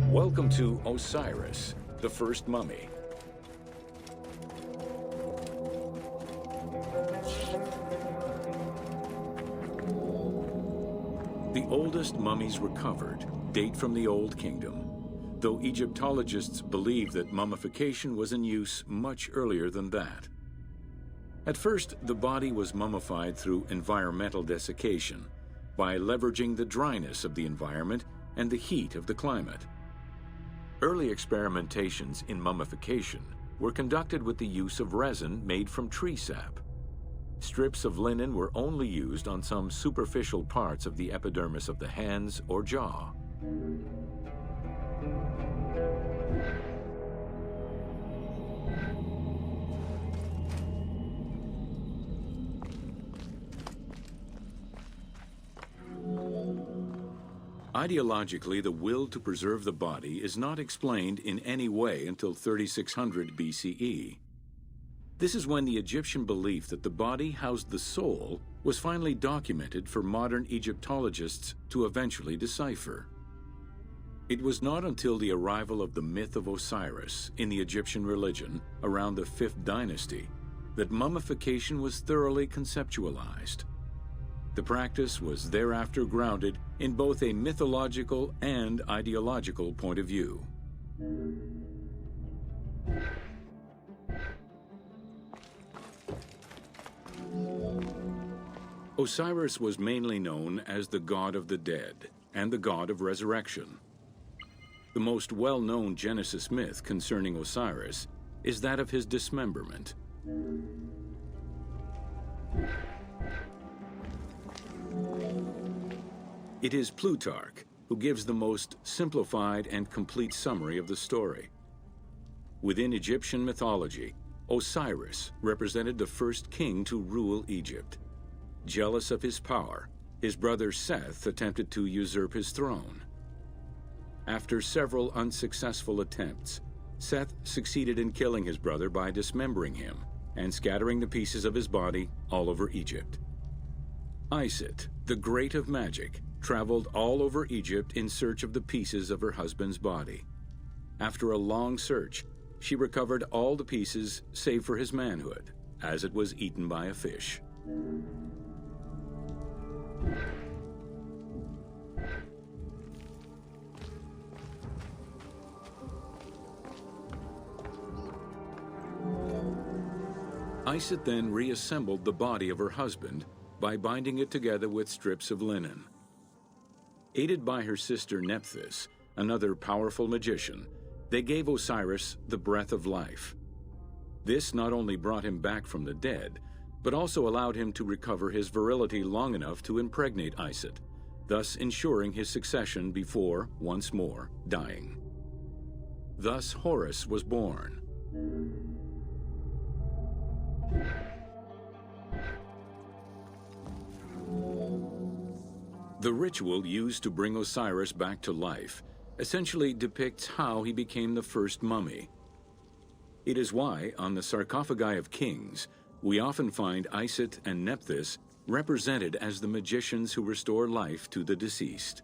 Welcome to Osiris, the first mummy. The oldest mummies recovered date from the Old Kingdom, though Egyptologists believe that mummification was in use much earlier than that. At first, the body was mummified through environmental desiccation, by leveraging the dryness of the environment and the heat of the climate. Early experimentations in mummification were conducted with the use of resin made from tree sap. Strips of linen were only used on some superficial parts of the epidermis of the hands or jaw. Ideologically, the will to preserve the body is not explained in any way until 3600 BCE. This is when the Egyptian belief that the body housed the soul was finally documented for modern Egyptologists to eventually decipher. It was not until the arrival of the myth of Osiris in the Egyptian religion around the 5th dynasty that mummification was thoroughly conceptualized. The practice was thereafter grounded in both a mythological and ideological point of view. Osiris was mainly known as the god of the dead and the god of resurrection. The most well-known Genesis myth concerning Osiris is that of his dismemberment. It is Plutarch who gives the most simplified and complete summary of the story. Within Egyptian mythology, Osiris represented the first king to rule Egypt. Jealous of his power, his brother Seth attempted to usurp his throne. After several unsuccessful attempts, Seth succeeded in killing his brother by dismembering him and scattering the pieces of his body all over Egypt. Isis, the great of magic, traveled all over Egypt in search of the pieces of her husband's body. After a long search, she recovered all the pieces save for his manhood, as it was eaten by a fish. Isis then reassembled the body of her husband by binding it together with strips of linen. Aided by her sister Nephthys, another powerful magician, they gave Osiris the breath of life. This not only brought him back from the dead, but also allowed him to recover his virility long enough to impregnate Isis, thus ensuring his succession before, once more, dying. Thus Horus was born. The ritual used to bring Osiris back to life essentially depicts how he became the first mummy. It is why, on the sarcophagi of kings, we often find Isis and Nephthys represented as the magicians who restore life to the deceased.